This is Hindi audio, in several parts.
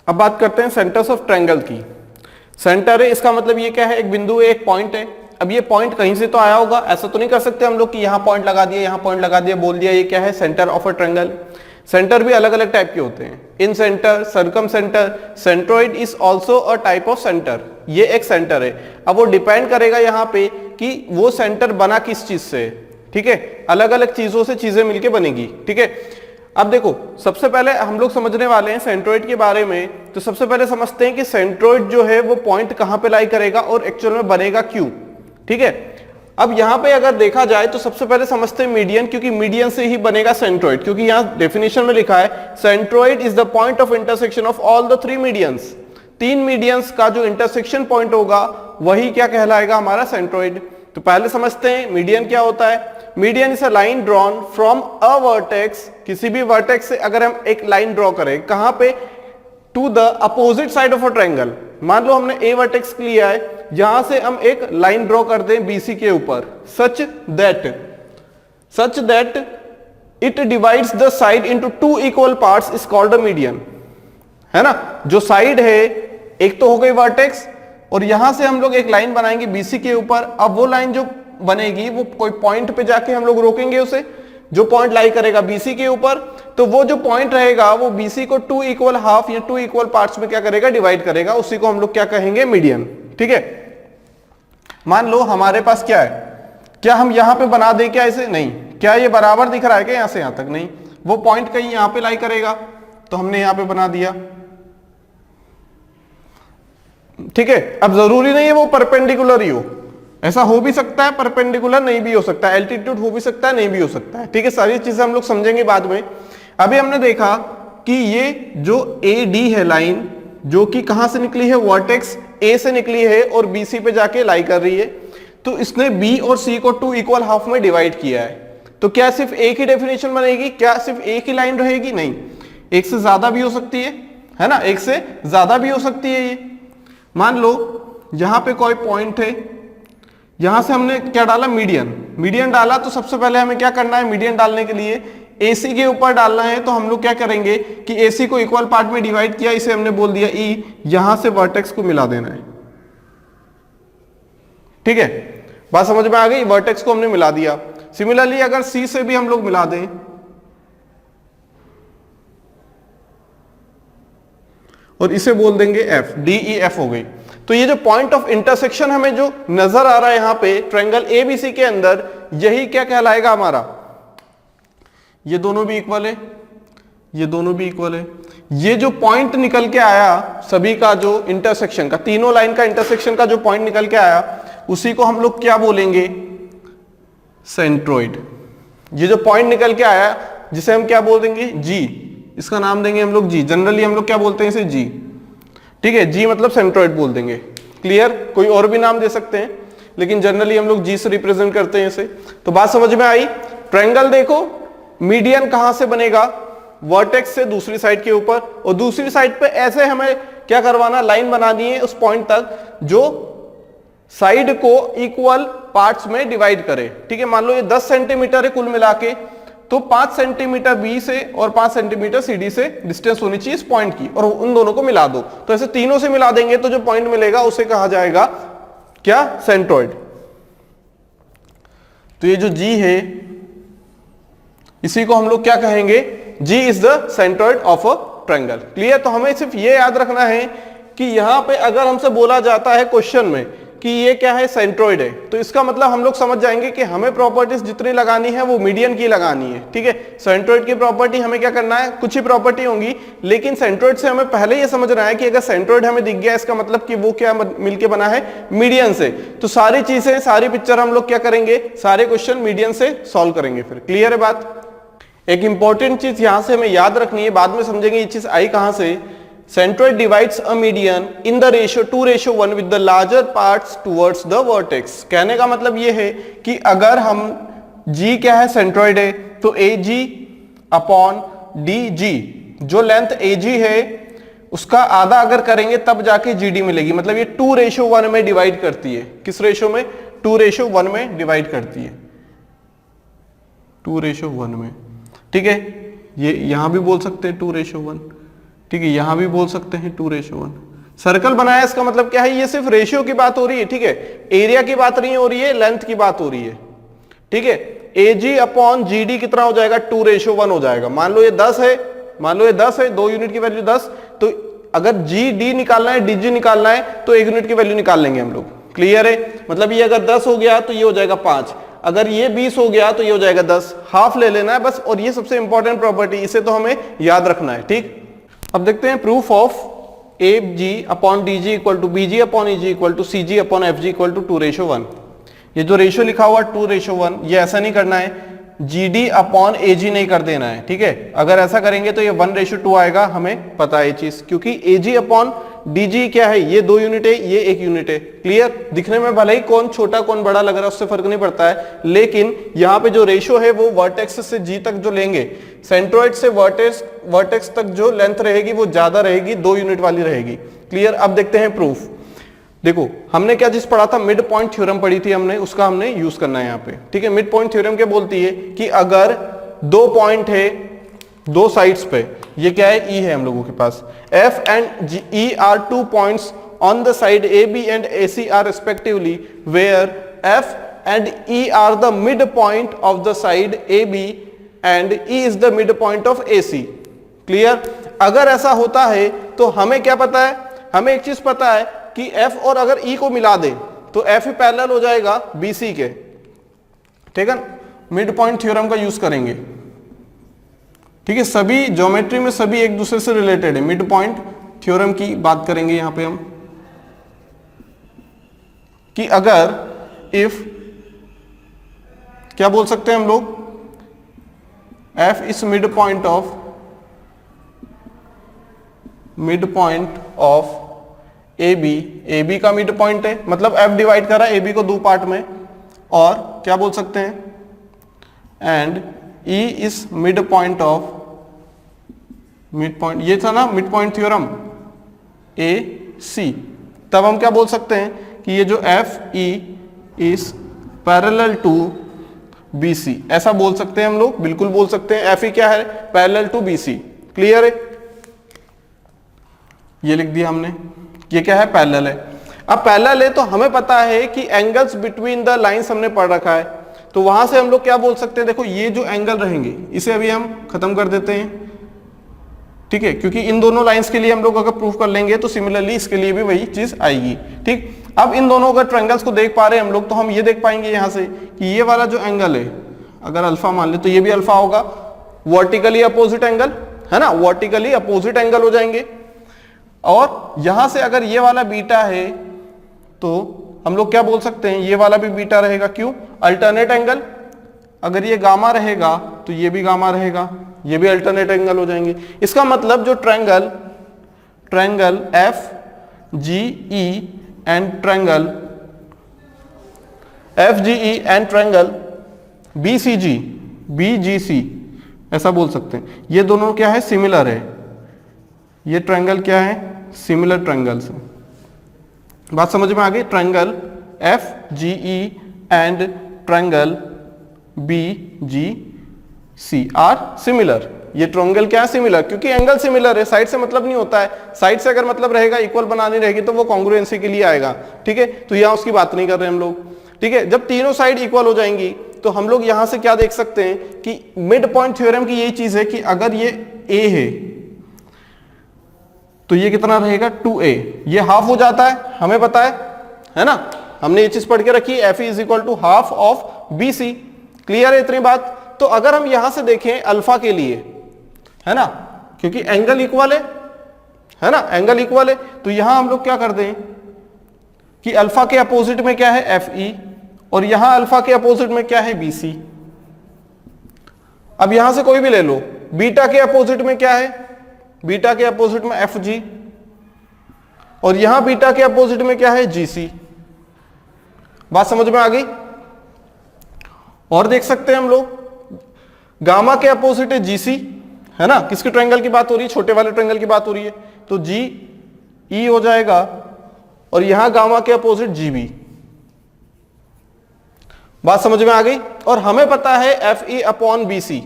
अब बात करते हैं सेंटर्स ऑफ ट्रायंगल की। सेंटर है, इसका मतलब ये क्या है, एक बिंदु है, एक पॉइंट है। अब ये पॉइंट कहीं से तो आया होगा, ऐसा तो नहीं कर सकते हम लोग कि यहाँ पॉइंट लगा दिया, यहाँ पॉइंट लगा दिया, बोल दिया ये क्या है, centre of a triangle. Centre भी अलग अलग टाइप के होते हैं, incentre, circumcentre, centroid is also a type of centre. ये एक सेंटर है। अब वो डिपेंड करेगा यहाँ पे कि वो सेंटर बना किस चीज से, ठीक है, अलग अलग चीजों से चीजें मिलके बनेगी, ठीक है। अब देखो, सबसे पहले हम लोग समझने वाले हैं सेंट्रोइड के बारे में। तो सबसे पहले समझते हैं कि सेंट्रोइड जो है वो पॉइंट कहां पे लाई करेगा और एक्चुअल में बनेगा क्यों, ठीक है। अब यहां पे अगर देखा जाए तो सबसे पहले समझते हैं मीडियन, क्योंकि मीडियन से ही बनेगा सेंट्रोइड, क्योंकि यहां डेफिनेशन में लिखा है centroid is the point of intersection of all the three medians. तीन मीडियंस का जो इंटरसेक्शन पॉइंट होगा वही क्या कहलाएगा, हमारा सेंट्रोइड। तो पहले समझते हैं मीडियन क्या होता है। Median is a line drawn from a vertex, किसी भी वर्टेक्स से अगर हम एक लाइन ड्रॉ करें, कहां पे, to the opposite side of a triangle. मान लो हमने ए वर्टेक्स लिया है, यहां से हम एक लाइन ड्रॉ कर दें बीसी के ऊपर, such that it divides the side into two equal parts is called a median, है ना। जो साइड है, एक तो हो गई वर्टेक्स, और यहां से हम लोग एक लाइन बनाएंगे बीसी के ऊपर। अब वो लाइन जो बनेगी वो कोई पॉइंट पे जाके हम लोग रोकेंगे उसे, जो पॉइंट लाई करेगा बीसी के ऊपर, तो वो जो पॉइंट रहेगा वो बीसी को टू इक्वल हाफ या टू इक्वल पार्ट्स में क्या करेगा, डिवाइड करेगा। उसी को हम लोग क्या कहेंगे, मीडियन, ठीक है। मान लो हमारे पास क्या है, क्या हम यहां पे बना दें क्या इसे, नहीं। क्या ये बराबर दिख रहा है क्या यहां से यहां तक, नहीं। वो पॉइंट कहीं यहां पे लाई करेगा, तो हमने यहां पे बना दिया, ठीक है। अब जरूरी नहीं है वो परपेंडिकुलर ही हो, ऐसा हो भी सकता है, परपेंडिकुलर नहीं भी हो सकता है, एल्टीट्यूड हो भी सकता है, नहीं भी हो सकता है, ठीक है। सारी चीजें हम लोग समझेंगे बाद में। अभी हमने देखा कि ये जो ए डी है लाइन, जो कि कहां से निकली है, वर्टेक्स ए से निकली है और बी सी पे जाके लाई कर रही है, तो इसने बी और सी को टू इक्वल हाफ में डिवाइड किया है। तो क्या सिर्फ एक ही डेफिनेशन बनेगी, क्या सिर्फ एक ही लाइन रहेगी, नहीं, एक से ज्यादा भी हो सकती है ना, एक से ज्यादा भी हो सकती है। ये मान लो यहां पे कोई पॉइंट है, यहां से हमने क्या डाला, मीडियन डाला। तो सबसे पहले हमें क्या करना है, मीडियन डालने के लिए AC के ऊपर डालना है। तो हम लोग क्या करेंगे कि AC को इक्वल पार्ट में डिवाइड किया, इसे हमने बोल दिया E, यहां से वर्टेक्स को मिला देना है, ठीक है। बात समझ में आ गई, वर्टेक्स को हमने मिला दिया। सिमिलरली अगर C से भी हम लोग मिला दें, और इसे बोल देंगे F, DEF हो गई। तो ये जो पॉइंट ऑफ इंटरसेक्शन हमें जो नजर आ रहा है यहां पे ट्रायंगल ABC के अंदर, यही क्या कहलाएगा हमारा, ये दोनों भी इक्वल है, ये दोनों भी इक्वल है। ये जो पॉइंट निकल के आया सभी का, जो इंटरसेक्शन का, तीनों लाइन का इंटरसेक्शन का जो पॉइंट निकल के आया, उसी को हम लोग क्या बोलेंगे, सेंट्रोइड। ये जो पॉइंट निकल के आया जिसे हम क्या बोल देंगे, G, इसका नाम देंगे हम लोग G। जनरली हम लोग क्या बोलते हैं इसे, G, ठीक है। G मतलब सेंट्रोइड बोल देंगे, क्लियर। कोई और भी नाम दे सकते हैं, लेकिन जनरली हम लोग G से रिप्रेजेंट करते हैं इसे। तो बात समझ में आई। ट्रायंगल देखो, मीडियन कहां से बनेगा, वर्टेक्स से दूसरी साइड के ऊपर, और दूसरी साइड पे ऐसे हमें क्या करवाना, लाइन बनानी है उस पॉइंट तक जो साइड को इक्वल पार्ट्स में डिवाइड करे, ठीक है। मान लो ये 10 सेंटीमीटर है कुल मिला के, तो 5 सेंटीमीटर बी से और 5 सेंटीमीटर CD से डिस्टेंस होनी चाहिए इस पॉइंट की, और उन दोनों को मिला दो। तो ऐसे तीनों से मिला देंगे तो जो पॉइंट मिलेगा उसे कहा जाएगा क्या, सेंट्रोइड। तो ये जो G है, इसी को हम लोग क्या कहेंगे, G is the centroid of a triangle, clear. तो हमें सिर्फ ये याद रखना है कि यहां पे अगर हमसे बोला जाता है क्वेश्चन में कि ये क्या है, सेंट्रोइड है, तो इसका मतलब हम लोग समझ जाएंगे कि हमें प्रॉपर्टीज जितनी लगानी है वो मीडियन की लगानी है, ठीक है। सेंट्रोइड की प्रॉपर्टी हमें क्या करना है, कुछ ही प्रॉपर्टी होंगी, लेकिन सेंट्रोइड से हमें पहले ये समझना है कि अगर सेंट्रोइड हमें दिख गया, इसका मतलब कि वो क्या मिलके बना है, मीडियन से। तो सारी चीजें, सारी पिक्चर हम लोग क्या करेंगे, सारे क्वेश्चन मीडियन से सॉल्व करेंगे फिर, क्लियर है बात। एक इंपॉर्टेंट चीज यहां से हमें याद रखनी है, बाद में समझेंगे ये चीज आई कहां से। Centroid divides a median in the ratio 2:1 with the larger parts towards the vertex. कहने का मतलब ये है कि अगर हम G क्या है, सेंट्रोइड है, तो AG अपॉन DG, जो लेंथ AG है उसका आधा अगर करेंगे तब जाके GD मिलेगी। मतलब ये 2:1 में डिवाइड करती है, किस रेशियो में, 2:1 में डिवाइड करती है, 2:1 में, ठीक है। ये यहां भी बोल सकते हैं 2:1, ठीक है, यहां भी बोल सकते हैं 2:1। सर्कल बनाया, इसका मतलब क्या है, ये सिर्फ रेशियो की बात हो रही है, ठीक है, एरिया की बात नहीं हो रही है, लेंथ की बात हो रही है, ठीक है। AG अपॉन GD कितना हो जाएगा, 2:1 हो जाएगा। मान लो ये 10 है, मान लो ये 10 है, 2 यूनिट की वैल्यू 10, तो अगर GD निकालना है, DG निकालना है, तो 1 यूनिट की वैल्यू निकाल लेंगे हम लोग। क्लियर है, मतलब ये अगर 10 हो गया तो ये हो जाएगा 5, अगर ये 20 हो गया तो ये हो जाएगा 10, हाफ ले लेना है बस। और ये सबसे इंपॉर्टेंट प्रॉपर्टी, इसे तो हमें याद रखना है, ठीक। अब देखते हैं proof of AG upon DG equal to BG upon EG equal to CG upon FG equal to 2:1। ये जो रेशियो लिखा हुआ 2:1, ये ऐसा नहीं करना है, GD अपॉन AG नहीं कर देना है, ठीक है। अगर ऐसा करेंगे तो ये 1:2 आएगा, हमें पता है ये चीज, क्योंकि AG अपॉन DG क्या है, ये 2 यूनिट है, ये 1 यूनिट है। क्लियर, दिखने में भले ही कौन छोटा कौन बड़ा लग रहा है, उससे फर्क नहीं पड़ता है, लेकिन यहाँ पे जो रेशियो है वो वर्टेक्स से G तक जो लेंगे, सेंट्रोइड से वर्टेक्स तक जो लेंथ रहेगी वो ज्यादा रहेगी, 2 यूनिट वाली रहेगी। क्लियर, अब देखते हैं प्रूफ। देखो हमने क्या चीज पढ़ा था, मिड पॉइंट थ्योरम पढ़ी थी हमने, उसका हमने यूज करना है यहाँ पे, ठीक है। मिड पॉइंट थ्योरम क्या बोलती है कि अगर 2 पॉइंट है 2 साइड्स पे, ये क्या है, E है हम लोगों के पास, F and E are 2 points on the side AB and AC are respectively, where F and E are the midpoint of the side AB and E is the midpoint of AC। Clear, अगर ऐसा होता है तो हमें क्या पता है, हमें एक चीज पता है कि F और अगर E को मिला दे तो F ही पैरेलल हो जाएगा BC के, ठीक है। मिड पॉइंट थ्योरम का यूज करेंगे, ठीक है। सभी ज्योमेट्री में सभी एक दूसरे से रिलेटेड है, मिड पॉइंट थ्योरम की बात करेंगे यहां पे हम, कि अगर इफ क्या बोल सकते हैं हम लोग, F is mid point of AB का मिड पॉइंट है, मतलब F डिवाइड करा AB को 2 पार्ट में, और क्या बोल सकते हैं, and E is mid point, ये था ना मिड पॉइंट थ्योरम AC, तब हम क्या बोल सकते हैं कि ये जो FE is parallel to BC, ऐसा बोल सकते हैं हम लोग, बिल्कुल बोल सकते हैं। FE क्या है, पैरेलल टू BC। क्लियर है, ये लिख दिया हमने, ये क्या है, पैरेलल है। अब पैरेलल है तो हमें पता है कि एंगल्स बिटवीन द लाइंस हमने पढ़ रखा है, तो वहां से हम लोग क्या बोल सकते हैं, देखो ये जो एंगल रहेंगे इसे अभी हम खत्म कर देते हैं, ठीक है, क्योंकि इन दोनों लाइंस के लिए हम लोग अगर प्रूफ कर लेंगे तो सिमिलरली इसके लिए भी वही चीज आएगी, ठीक। अब इन दोनों अगर ट्रायंगल्स को देख पा रहे हैं हम लोग, तो हम ये देख पाएंगे यहां से कि ये वाला जो एंगल है, अगर अल्फा मान ले तो ये भी अल्फा होगा, वर्टिकली अपोजिट एंगल है ना, वर्टिकली अपोजिट एंगल हो जाएंगे। और यहां से अगर ये वाला बीटा है तो हम लोग क्या बोल सकते हैं, ये वाला भी बीटा रहेगा, क्यों, अल्टरनेट एंगल। अगर ये गामा रहेगा तो ये भी गामा रहेगा, ये भी अल्टरनेट एंगल हो जाएंगे। इसका मतलब जो triangle FGE and triangle BGC ऐसा बोल सकते हैं, ये दोनों क्या है, सिमिलर है। ये ट्रायंगल क्या है, सिमिलर ट्रायंगल्स है। बात समझ में आ गई, triangle FGE and triangle BGC are similar. ये ट्रायंगल क्या है, सिमिलर, क्योंकि एंगल सिमिलर है, साइड से मतलब नहीं होता है, साइड से अगर मतलब रहेगा, इक्वल बनानी रहेगी तो वो कॉन्ग्रुएंसी के लिए आएगा, ठीक है। तो यहां उसकी बात नहीं कर रहे हम लोग, ठीक है। जब तीनों साइड इक्वल हो जाएंगी तो हम लोग यहां से क्या देख सकते हैं कि मिड पॉइंट थ्योरम की यही चीज है कि अगर ये A है तो ये कितना रहेगा, 2A, ये हाफ हो जाता है, हमें पता है ना, हमने ये चीज पढ़ के रखी, FE is equal to half of BC। Clear है इतनी बात। तो अगर हम यहां से देखें अल्फा के लिए, है ना, क्योंकि एंगल इक्वल है ना, एंगल इक्वल है, तो यहां हम लोग क्या कर दें कि अल्फा के अपोजिट में क्या है, FE, और यहां अल्फा के अपोजिट में क्या है, BC। अब यहां से कोई भी ले लो, बीटा के अपोजिट में क्या है, बीटा के अपोजिट में FG, और यहां बीटा के अपोजिट में क्या है, GC। बात समझ में आ गई। और देख सकते हैं हम लोग, गामा के अपोजिट है GC, है ना, किसके ट्रायंगल की बात हो रही है, छोटे वाले ट्रायंगल की बात हो रही है, तो GE हो जाएगा, और यहां गामा के अपोजिट GB। बात समझ में आ गई। और हमें पता है FE upon BC,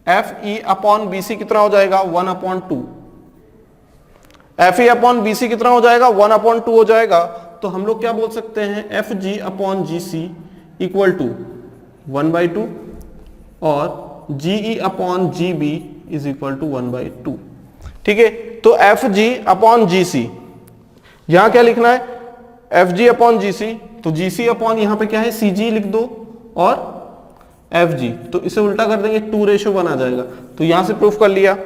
FE upon BC कितना हो जाएगा, 1/2। F E upon B C कितना हो जाएगा 1/2 हो जाएगा। तो हम लोग क्या बोल सकते हैं F G upon G C equal to 1/2 और G E upon G B is equal to 1/2। ठीक है, तो एफ जी अपॉन जी सी यहां क्या लिखना है एफ जी अपॉन जी सी, तो जी सी अपॉन यहां पे क्या है सी जी लिख दो और एफ जी, तो इसे उल्टा कर देंगे 2:1 आ जाएगा। तो यहां से प्रूफ कर लिया।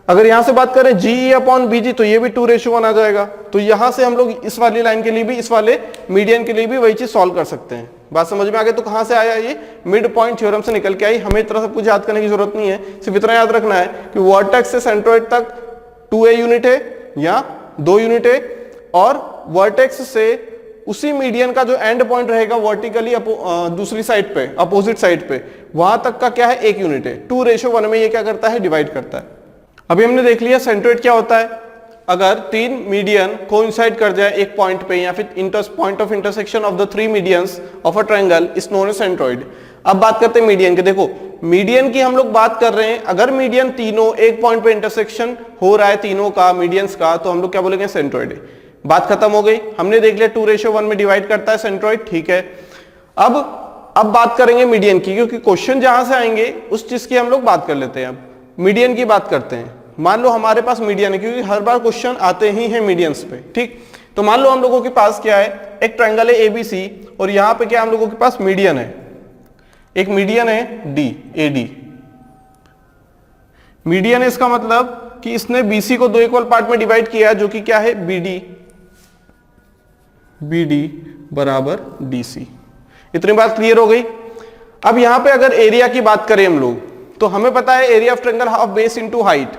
अगर यहां से बात करें जीई अपॉन बीजी तो ये भी 2:1 आ जाएगा। तो यहां से हम लोग इस वाली लाइन के लिए भी इस वाले मीडियन के लिए भी वही चीज सॉल्व कर सकते हैं। बात समझ में आ गई? तो कहां से आया ये मिड पॉइंट थ्योरम से निकल के आई। हमें इतना सब कुछ याद करने की जरूरत नहीं है, सिर्फ इतना याद रखना है कि वर्टेक्स से सेंट्रोइड तक 2a यूनिट है या 2 यूनिट है और वर्टेक्स से उसी मीडियन का जो एंड पॉइंट रहेगा वर्टिकली दूसरी साइड पे अपोजिट साइड पे वहां तक का क्या है 1 यूनिट है। 2:1 में ये क्या करता है डिवाइड करता है। अभी हमने देख लिया सेंट्रोइड क्या होता है। अगर 3 मीडियन कोइंसाइड कर जाए एक पॉइंट पे या फिर point of intersection of the 3 medians of a triangle is known as centroid. अब बात करते हैं मीडियन के। देखो मीडियन की हम लोग बात कर रहे हैं, अगर मीडियन तीनों एक पॉइंट पे इंटरसेक्शन हो रहा है तीनों का मीडियंस का, तो हम लोग क्या बोलेंगे सेंट्रोइड। बात खत्म हो गई। हमने देख लिया 2:1 में डिवाइड करता है सेंट्रोइड, ठीक है। अब बात करेंगे मीडियन की, क्योंकि क्वेश्चन जहां से आएंगे उस चीज की हम लोग बात कर लेते हैं। अब मीडियन की बात करते हैं। मान लो हमारे पास मीडियन है, क्योंकि हर बार क्वेश्चन आते ही हैं मीडियंस पे, ठीक। तो मान लो हम लोगों के पास क्या है, एक ट्रायंगल है एबीसी और यहां पे क्या हम लोगों के पास मीडियन है, एक मीडियन है डी ए डी। मीडियन है इसका मतलब कि इसने बीसी को 2 इक्वल पार्ट में डिवाइड किया, जो कि क्या है बीडी बराबर डीसी। इतनी बात क्लियर हो गई। अब यहां पे अगर एरिया की बात करें हम लोग, तो हमें पता है area of triangle half base into height.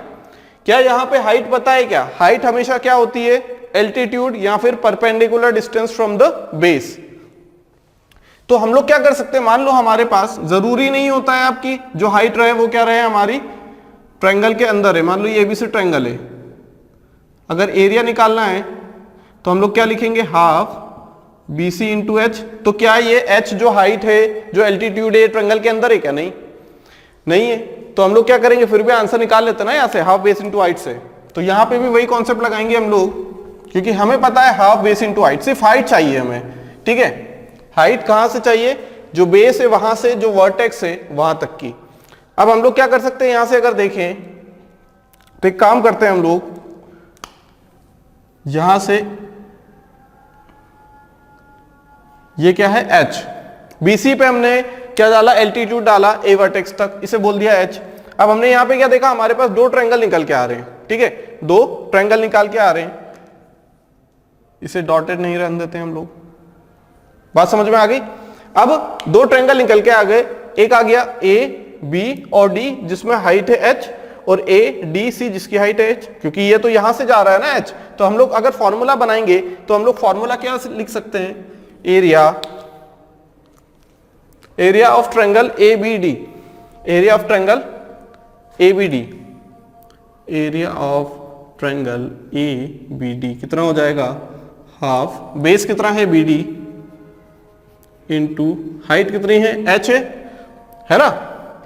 क्या यहां पे हाइट पता है? क्या हाइट हमेशा क्या होती है, एल्टीट्यूड या फिर perpendicular distance from the base. तो हम लोग क्या कर सकते हैं, मान लो हमारे पास जरूरी नहीं होता है आपकी जो हाइट रहे वो क्या रहे हमारी ट्रायंगल के अंदर है। मान लो ये एबीसी ट्रायंगल है, अगर एरिया निकालना है तो हम लोग क्या लिखेंगे हाफ BC इंटू एच। तो क्या ये h जो हाइट है जो एल्टीट्यूड है ट्रायंगल के अंदर है क्या? नहीं है। तो हम लोग क्या करेंगे, फिर भी आंसर निकाल लेते ना यहाँ से हाफ बेस इंटू हाइट से। तो यहाँ पे भी वही कॉन्सेप्ट लगाएंगे हम लोग, क्योंकि हमें पता है हाफ बेस इंटू हाइट, सिर्फ हाइट चाहिए हमें, ठीक है। हाइट कहां से चाहिए, जो बेस है वहां से जो वर्टेक्स है वहां तक की। अब हम लोग क्या कर सकते हैं, यहां से अगर देखें तो एक काम करते हैं हम लोग, यहां से ये क्या है h, BC पे हमने क्या डाला एल्टीट्यूड डाला a वर्टेक्स तक, इसे बोल दिया h। अब हमने यहां पे क्या देखा, हमारे पास 2 ट्रायंगल निकल के आ रहे हैं, ठीक है, 2 ट्रायंगल निकाल के आ रहे हैं। इसे डॉटेड नहीं रहने देते हम लोग। बात समझ में आ गई? अब 2 ट्रायंगल निकल के आ गए, एक आ गया A B और D जिसमें हाइट है h, और A D C जिसकी हाइट है h, क्योंकि ये तो यहां से जा रहा है ना h। तो हम लोग अगर फॉर्मूला बनाएंगे तो हम लोग फॉर्मूला क्या लिख सकते हैं, area of triangle ABD, area of triangle ABD, area of triangle ABD कितना हो जाएगा, हाफ बेस कितना है BD इंटू हाइट कितनी है h है ना,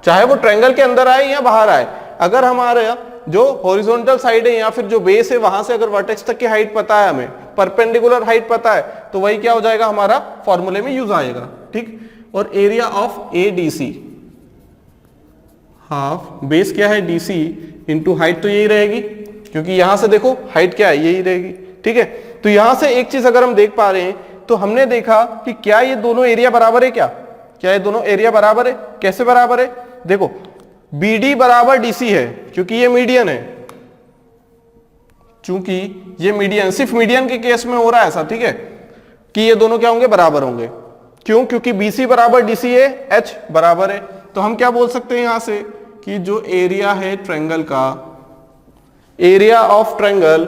चाहे वो ट्रायंगल के अंदर आए या बाहर आए। अगर हमारे जो हॉरिजॉन्टल साइड है या फिर जो बेस है वहां से अगर वर्टेक्स तक की हाइट पता है, हमें परपेंडिकुलर हाइट पता है, तो वही क्या हो जाएगा हमारा फॉर्मूले में यूज आएगा, ठीक। और area of ADC, half base क्या है DC इंटू हाइट, तो यही रहेगी, क्योंकि यहां से देखो हाइट क्या है यही रहेगी, ठीक है। तो यहां से एक चीज अगर हम देख पा रहे हैं, तो हमने देखा कि क्या ये दोनों एरिया बराबर है, क्या ये दोनों एरिया बराबर है। कैसे बराबर है, देखो BD बराबर DC है, क्योंकि ये मीडियन है, चूंकि ये मीडियन, सिर्फ मीडियन के केस में हो रहा है ऐसा, ठीक है, कि ये दोनों क्या होंगे, बराबर होंगे। क्यों? क्योंकि BC बराबर DC है, H बराबर है। तो हम क्या बोल सकते हैं यहां से कि जो एरिया है ट्रायंगल का, area of triangle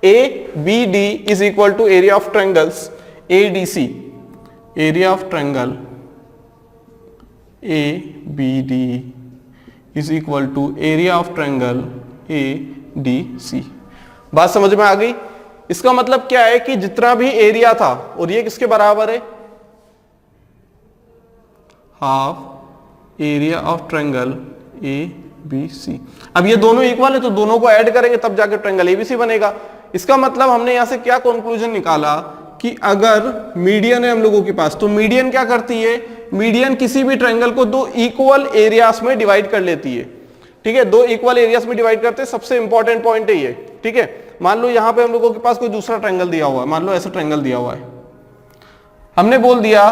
ABD is equal to area of triangles ADC, area of triangle ABD is equal to area of triangle ADC। बात समझ में आ गई? इसका मतलब क्या है कि जितना भी एरिया था, और ये किसके बराबर है, half area of triangle B C. अब ये दोनों इक्वल है तो दोनों को ऐड करेंगे तब जाके ट्रायंगल एबीसी बनेगा। इसका मतलब हमने यहां से क्या कंक्लूजन निकाला कि अगर मीडियन है हम लोगों के पास तो मीडियन क्या करती है, मीडियन किसी भी ट्रायंगल को दो इक्वल एरियाज में डिवाइड कर लेती है। ठीक है, दो इक्वल एरियाज में डिवाइड करते हैं, सबसे इंपॉर्टेंट पॉइंट है ये। ठीक है, मान लो यहां पे हम लोगों के पास कोई दूसरा ट्रायंगल दिया हुआ है, मान लो ऐसा ट्रायंगल दिया हुआ है, हमने बोल दिया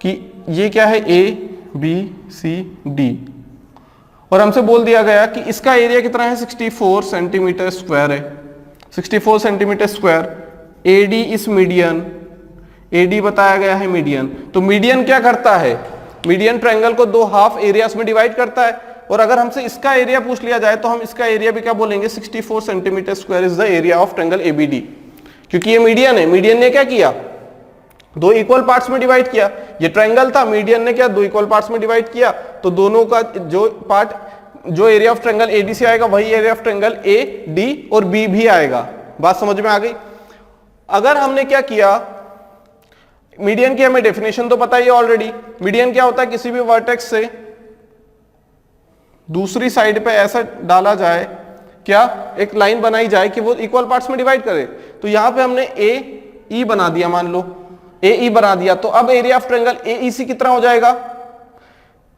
कि ये क्या है ए बी सी डी, और हमसे बोल दिया गया कि इसका एरिया कितना है 64 सेंटीमीटर स्क्वायर है, 64 सेंटीमीटर स्क्वायर। एडी इस मीडियन, एडी बताया गया है मीडियन। तो मीडियन क्या करता है, मीडियन ट्रायंगल को दो हाफ एरियाज में डिवाइड करता है, और अगर हमसे इसका एरिया पूछ लिया जाए तो हम इसका एरिया भी क्या बोलेंगे 64 centimetre square is the area of triangle ABD, क्योंकि ये मीडियन है। मीडियन ने क्या किया, दो इक्वल पार्ट्स में डिवाइड किया। ये ट्रायंगल था, मीडियन ने क्या दो इक्वल पार्ट्स में डिवाइड किया, तो दोनों का जो पार्ट, जो एरिया ऑफ ट्रायंगल एडी से आएगा वही area of triangle A D और बी भी आएगा। बात समझ में आ गई। अगर हमने क्या किया, मीडियन की हमें डेफिनेशन तो पता ही है ऑलरेडी। मीडियन क्या होता है, किसी भी वर्टेक्स से दूसरी साइड पे ऐसा डाला जाए, क्या एक लाइन बनाई जाए कि वो इक्वल पार्ट्स में डिवाइड करे। तो यहां पे हमने ए ई बना दिया, मान लो ए ई बना दिया, तो अब एरिया ऑफ ट्रायंगल ए ई सी कितना हो जाएगा,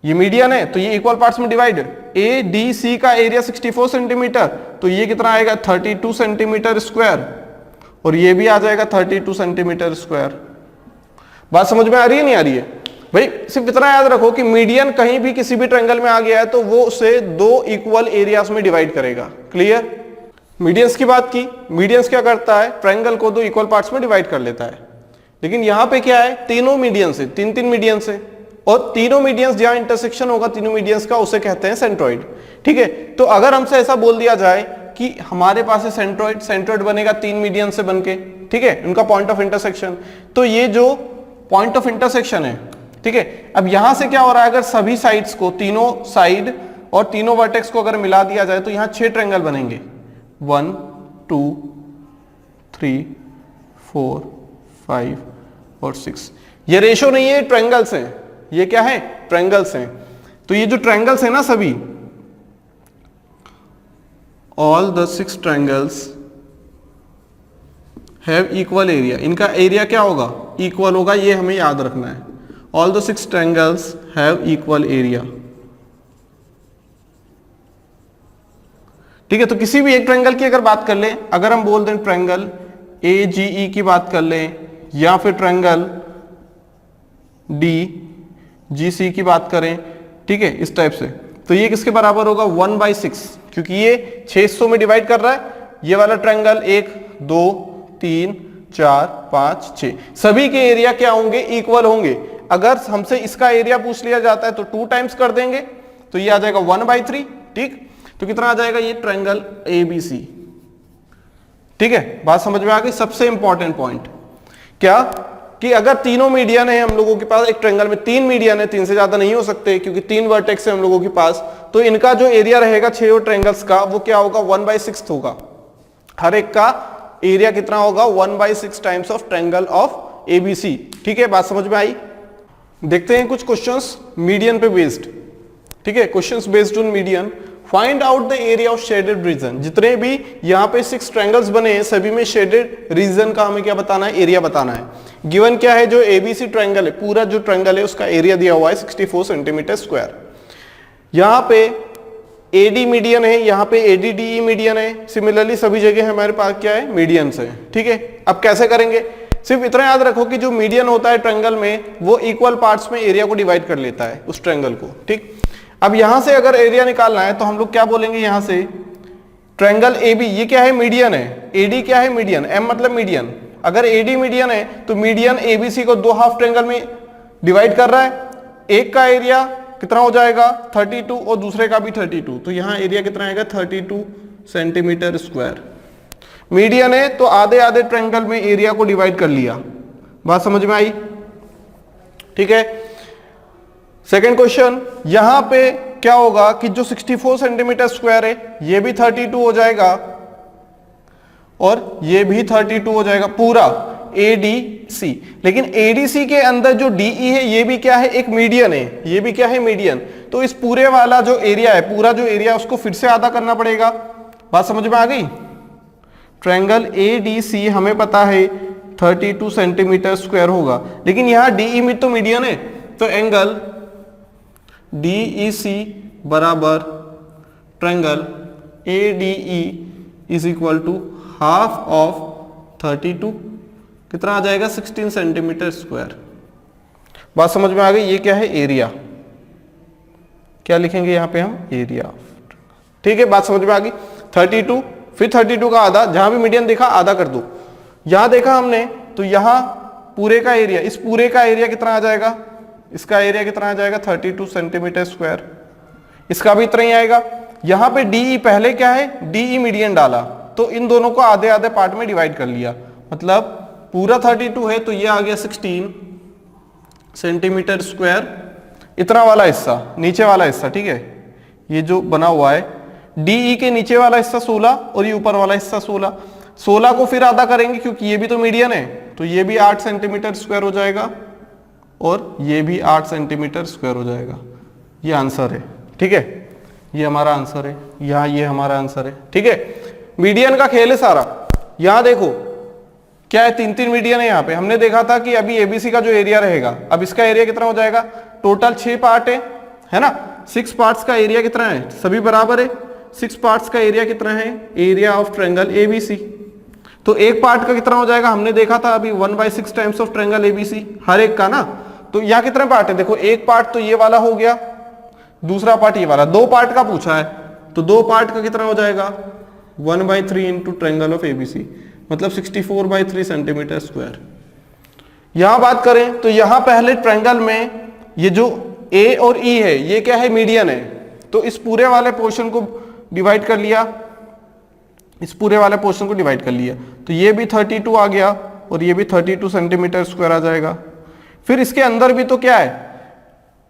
ये मीडियन है तो ये इक्वल पार्ट्स में डिवाइड, ए डी सी का एरिया 64 सेंटीमीटर, तो ये कितना आएगा 32 सेंटीमीटर स्क्वायर, और ये भी आ जाएगा 32 सेंटीमीटर स्क्वायर। बात समझ में आ रही है नहीं आ रही है भाई। सिर्फ इतना याद रखो कि मीडियन कहीं भी किसी भी ट्रायंगल में आ गया है तो वो उसे दो इक्वल एरियाज में डिवाइड करेगा। क्लियर। मीडियंस की बात की, मीडियंस क्या करता है, ट्रायंगल को दो इक्वल पार्ट्स में डिवाइड कर लेता है। लेकिन यहां पे क्या है, तीनों मीडियंस है, तीन तीन मीडियंस है, और तीनों मीडियंस जहां इंटरसेक्शन होगा तीनों मीडियंस का, उसे कहते हैं सेंट्रोइड। ठीक है, तो अगर हमसे ऐसा बोल दिया जाए कि हमारे पास है सेंट्रोइड, सेंट्रोइड बनेगा तीन मीडियन से बनके, ठीक है, उनका पॉइंट ऑफ इंटरसेक्शन, तो ये जो पॉइंट ऑफ इंटरसेक्शन है, ठीक है, अब यहां से क्या हो रहा है, अगर सभी साइड्स को, तीनों साइड और तीनों वर्टेक्स को अगर मिला दिया जाए तो यहां 6 ट्रायंगल बनेंगे, 1 2 3 4 5 और 6। ये रेशो नहीं है, ट्रायंगल्स हैं, ये क्या है, ट्रायंगल्स हैं। तो ये जो ट्रायंगल्स है ना सभी, all the 6 triangles have equal area, इनका एरिया क्या होगा, इक्वल होगा, ये हमें याद रखना है। All the 6 triangles have equal area. ठीक है, तो किसी भी एक ट्रायंगल की अगर बात कर लें, अगर हम बोल दें ट्रायंगल ए जी ई की बात कर लें, या फिर ट्रायंगल डी जी सी की बात करें, ठीक है, इस टाइप से, तो ये किसके बराबर होगा 1/6, क्योंकि ये 6 हिस्सों में डिवाइड कर रहा है। ये वाला ट्रायंगल 1 2 3 4 5 6, सभी के एरिया क्या होंगे, इक्वल होंगे। अगर हमसे इसका एरिया पूछ लिया जाता है तो 2 टाइम्स कर देंगे, तो ये आ जाएगा 1/3। ठीक, तो कितना आ जाएगा ये ट्रायंगल ABC। ठीक है, बात समझ में आ गई। सबसे इंपॉर्टेंट पॉइंट क्या, कि अगर तीनों मीडियन है हम लोगों के पास, एक ट्रायंगल में 3 मीडियन है, 3 से ज्यादा नहीं हो सकते क्योंकि 3 वर्टेक्स है हम लोगों के पास, तो इनका जो एरिया रहेगा 6 ट्रायंगल्स का, वो क्या होगा 1/6 होगा। हर एक का एरिया कितना होगा 1/6 times of triangle of ABC। ठीक है, बात समझ में आई। देखते हैं कुछ क्वेश्चंस मीडियन पे बेस्ड। ठीक है, questions based on median. Find out the area of shaded region. जितने भी यहाँ पे 6 ट्रायंगल्स बने हैं सभी में शेडेड रीजन का हमें क्या बताना है, एरिया बताना है। गिवन क्या है, जो ABC ट्रायंगल है, पूरा जो ट्रायंगल है उसका एरिया दिया हुआ है 64 सेंटीमीटर स्क्वायर। यहाँ पे AD मीडियन है, यहाँ पे ADDE मीडियन है। सिमिलरली सभी जगह हमारे पास क्या है, मीडियंस है। ठीक है, अब कैसे करेंगे, सिर्फ इतना याद रखो कि जो मीडियन होता है ट्रायंगल में, वो इक्वल पार्ट्स में एरिया को डिवाइड कर लेता है उस ट्रायंगल को। ठीक, अब यहां से अगर एरिया निकालना है तो हम लोग क्या बोलेंगे, यहां से ट्रायंगल AB, ये क्या है, मीडियन है, AD क्या है, मीडियन, M मतलब मीडियन। अगर AD मीडियन है तो मीडियन ABC को 2 हाफ ट्रायंगल में डिवाइड कर रहा है। एक का एरिया कितना हो जाएगा 32 और दूसरे का भी 32, तो यहां एरिया कितना आएगा 32 सेंटीमीटर स्क्वायर। मीडियन है तो आधे आधे ट्रायंगल में एरिया को डिवाइड कर लिया। बात समझ में आई। ठीक है, सेकेंड क्वेश्चन, यहां पे क्या होगा कि जो 64 सेंटीमीटर स्क्वायर है ये भी 32 हो जाएगा और ये भी 32 हो जाएगा पूरा। ADC, लेकिन ADC के अंदर जो DE है ये भी क्या है, एक मीडियन है, ये भी क्या है, मीडियन। तो इस पूरे वाला जो एरिया है, पूरा जो एरिया उसको फिर से आधा करना पड़ेगा। बात समझ में आ गई? ट्रायंगल ADC हमें पता है 32 सेंटीमीटर स्क्वायर होगा, लेकिन यहां DE में तो मीडियन है, तो एंगल DEC बराबर triangle ADE is equal to half of 32, कितना आ जाएगा, 16 सेंटीमीटर स्क्वायर। बात समझ में आ गई? ये क्या है, एरिया। क्या लिखेंगे यहां पे हम, एरिया। ठीक है, बात समझ में आ गई? 32, फिर 32 का आधा, जहां भी मीडियन देखा आधा कर दो। यहां देखा हमने तो यहां पूरे का एरिया, इस पूरे का एरिया कितना आ जाएगा, इसका एरिया कितना आ जाएगा, 32 सेंटीमीटर स्क्वायर। इसका भी इतना ही आएगा। यहां पे DE पहले क्या है, DE मीडियन डाला, तो इन दोनों को आधे आधे पार्ट में डिवाइड कर लिया, मतलब पूरा 32 है तो ये आ गया 16 सेंटीमीटर स्क्वायर। इतना वाला हिस्सा, नीचे वाला हिस्सा, ठीक है, ये जो बना हुआ है DE के नीचे वाला हिस्सा 16 और ये ऊपर वाला हिस्सा 16। 16 को फिर आधा करेंगे क्योंकि ये भी तो मीडियन है, तो ये भी 8 सेंटीमीटर स्क्वायर हो जाएगा और ये भी 8 सेंटीमीटर स्क्वायर हो जाएगा। ये आंसर है, ठीक है, ये हमारा आंसर है, यहां ये हमारा आंसर है। ठीक है, मीडियन का खेल है सारा। यहां देखो क्या है, 3 मीडियन है। यहां पे हमने देखा था कि अभी ABC का जो एरिया रहेगा, अब इसका एरिया कितना हो जाएगा, टोटल 6 पार्ट है ना, 6 पार्ट्स का एरिया कितना है, सभी बराबर है। 6 पार्ट्स का एरिया कितना है, एरिया ऑफ ट्रायंगल ABC। तो एक पार्ट का कितना हो जाएगा, हमने देखा था अभी 1/6 टाइम्स ऑफ ट्रायंगल ABC, हर एक का ना। तो यहाँ कितने पार्ट है, देखो एक पार्ट तो ये वाला हो गया, दूसरा पार्ट ये वाला, 2 पार्ट का पूछा है, तो 2 पार्ट का कितना हो जाएगा, 1/3 इंटू ट्रायंगल ऑफ ABC, मतलब 64/3 सेंटीमीटर स्क्वायर। यहां बात करें तो यहां पहले ट्रायंगल में ये जो A और E है ये क्या है, मीडियन है, तो इस पूरे वाले पोर्शन को डिवाइड कर लिया, इस पूरे वाले पोर्शन को डिवाइड कर लिया, तो ये भी 32 आ गया और ये भी 32 सेंटीमीटर स्क्वायर आ जाएगा। फिर इसके अंदर भी तो क्या है,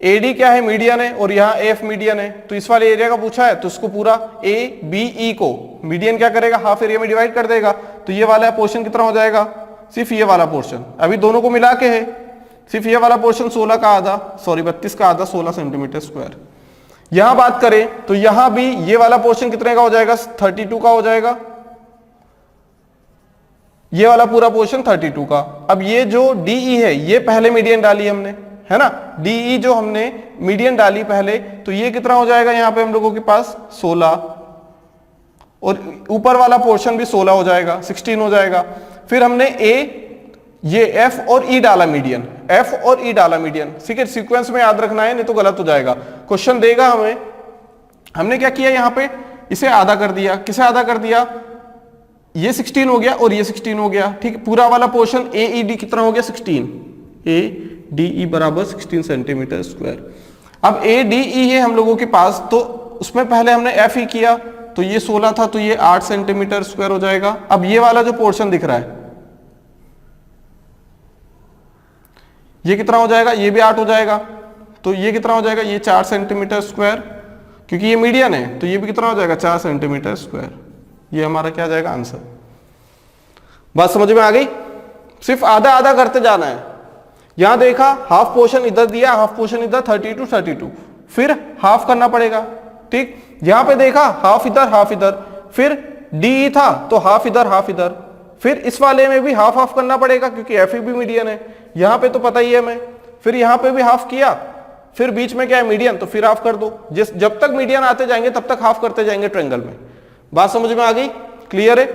AD क्या है, मीडियन है, और यहाँ AF मीडियन है, तो इस वाले एरिया का पूछा है तो इसको पूरा ABE को मीडियन क्या करेगा, हाफ एरिया में डिवाइड कर देगा, तो ये वाला पोर्शन कितना हो जाएगा, सिर्फ ये वाला पोर्शन, अभी दोनों को मिला के है, सिर्फ ये वाला पोर्शन 16 का आधा, सॉरी 32 का आधा, 16 सेंटीमीटर स्क्वायर। यहां बात करें तो यहां भी ये वाला पोर्शन कितने का हो जाएगा, 32 का हो जाएगा, ये वाला पूरा पोर्शन 32 का। अब ये जो DE है ये पहले मीडियन डाली हमने, है ना, DE जो हमने मीडियन डाली पहले, तो ये कितना हो जाएगा यहां पे हम लोगों के पास 16, और ऊपर वाला पोर्शन भी 16 हो जाएगा, 16 हो जाएगा। फिर हमने ये F और E डाला मीडियन, F और E डाला मीडियन, ठीक है, सीक्वेंस में याद रखना है नहीं तो गलत हो जाएगा, क्वेश्चन देगा हमें। हमने क्या किया, यहां पे इसे आधा कर दिया, किसे आधा कर दिया, ये 16 हो गया और ये 16 हो गया, ठीक है, पूरा वाला पोर्शन AED कितना हो गया, 16, ADE बराबर 16 सेंटीमीटर स्क्वायर। अब ADE है हम लोगों के पास, तो उसमें पहले हमने FE किया, तो ये 16 था, तो ये 8 सेंटीमीटर स्क्वायर हो जाएगा। अब ये वाला जो पोर्शन दिख रहा है ये कितना हो जाएगा, ये भी 8 हो जाएगा, तो ये कितना हो जाएगा, ये 4 सेंटीमीटर स्क्वायर, क्योंकि ये मीडियन है तो ये भी कितना हो जाएगा, 4 सेंटीमीटर स्क्वायर। ये हमारा क्या जाएगा, आंसर। बात समझ में आ गई, सिर्फ आधा आधा करते जाना है। यहां देखा हाफ पोर्शन इधर दिया, हाफ पोर्शन इधर, 32, फिर हाफ करना पड़ेगा, ठीक। यहां पे देखा हाफ इधर, फिर DE था तो हाफ इधर, फिर इस वाले में भी हाफ हाफ करना पड़ेगा क्योंकि FE भी मीडियन है, यहां पे तो पता ही है हमें। फिर यहां पे भी हाफ किया, फिर बीच में क्या है, मीडियन, तो फिर हाफ कर दो, जब तक मीडियन आते जाएंगे तब तक हाफ करते जाएंगे ट्रायंगल में। बात समझ में आ गई, क्लियर है।